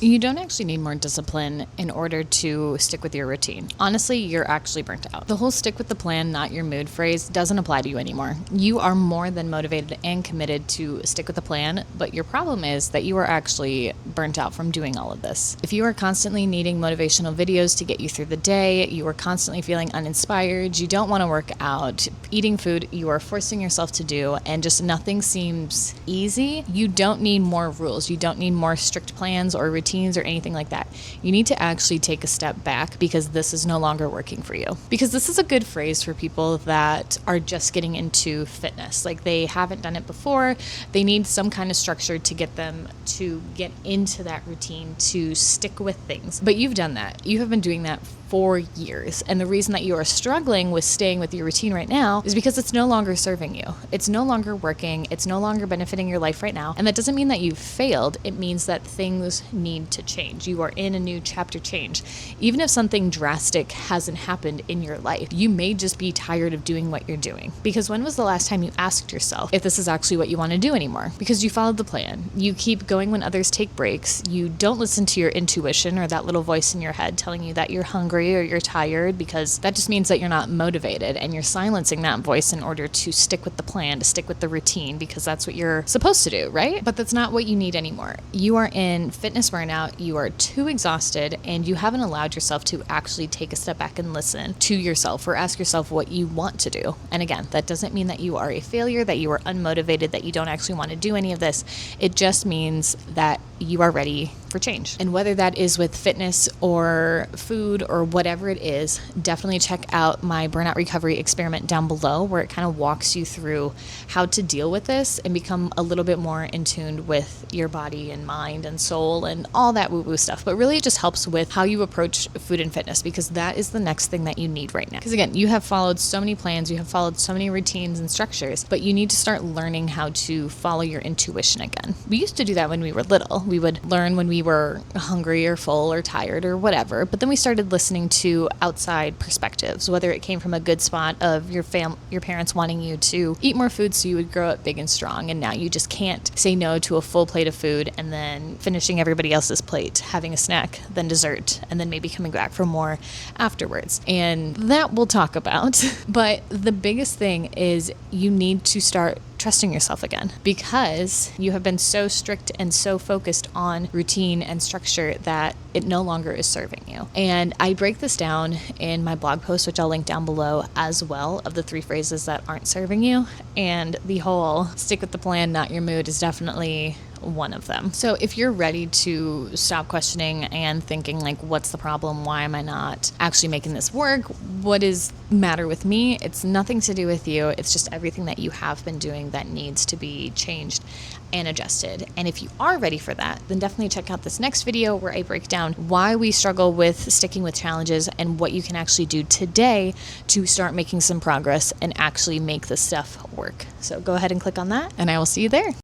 You don't actually need more discipline in order to stick with your routine. Honestly, you're actually burnt out. The whole stick with the plan, not your mood phrase doesn't apply to you anymore. You are more than motivated and committed to stick with the plan, but your problem is that you are actually burnt out from doing all of this. If you are constantly needing motivational videos to get you through the day, you are constantly feeling uninspired, you don't want to work out, eating food you are forcing yourself to do, and just nothing seems easy, you don't need more rules. You don't need more strict plans or routines or anything like that. You need to actually take a step back because this is no longer working for you. Because this is a good phrase for people that are just getting into fitness. Like they haven't done it before. They need some kind of structure to get them to get into that routine, to stick with things. But you've done that. You have been doing that for years. And the reason that you are struggling with staying with your routine right now is because it's no longer serving you. It's no longer working. It's no longer benefiting your life right now. And that doesn't mean that you've failed. It means that things need to change. You are in a new chapter change. Even if something drastic hasn't happened in your life, you may just be tired of doing what you're doing. Because when was the last time you asked yourself if this is actually what you want to do anymore? Because you followed the plan. You keep going when others take breaks. You don't listen to your intuition or that little voice in your head telling you that you're hungry or you're tired, because that just means that you're not motivated, and you're silencing that voice in order to stick with the plan, to stick with the routine, because that's what you're supposed to do, right? But that's not what you need anymore. You are in fitness burnout, you are too exhausted, and you haven't allowed yourself to actually take a step back and listen to yourself or ask yourself what you want to do. And again, that doesn't mean that you are a failure, that you are unmotivated, that you don't actually want to do any of this. It just means that you are ready for change. And whether that is with fitness or food or whatever it is, definitely check out my burnout recovery experiment down below, where it kind of walks you through how to deal with this and become a little bit more in tune with your body and mind and soul and all that woo-woo stuff. But really it just helps with how you approach food and fitness, because that is the next thing that you need right now. Because again, you have followed so many plans, you have followed so many routines and structures, but you need to start learning how to follow your intuition again. We used to do that when we were little. We would learn when we were hungry or full or tired or whatever, but then we started listening to outside perspectives, whether it came from a good spot of your parents wanting you to eat more food so you would grow up big and strong, and now you just can't say no to a full plate of food and then finishing everybody else's plate, having a snack, then dessert, and then maybe coming back for more afterwards. And that we'll talk about. But the biggest thing is you need to start trusting yourself again, because you have been so strict and so focused on routine and structure that it no longer is serving you. And I break this down in my blog post, which I'll link down below as well, of the 3 phrases that aren't serving you. And the whole stick with the plan, not your mood, is definitely one of them. So if you're ready to stop questioning and thinking like, what's the problem? Why am I not actually making this work? What is matter with me? It's nothing to do with you. It's just everything that you have been doing that needs to be changed and adjusted. And if you are ready for that, then definitely check out this next video where I break down why we struggle with sticking with challenges and what you can actually do today to start making some progress and actually make this stuff work. So go ahead and click on that, and I will see you there.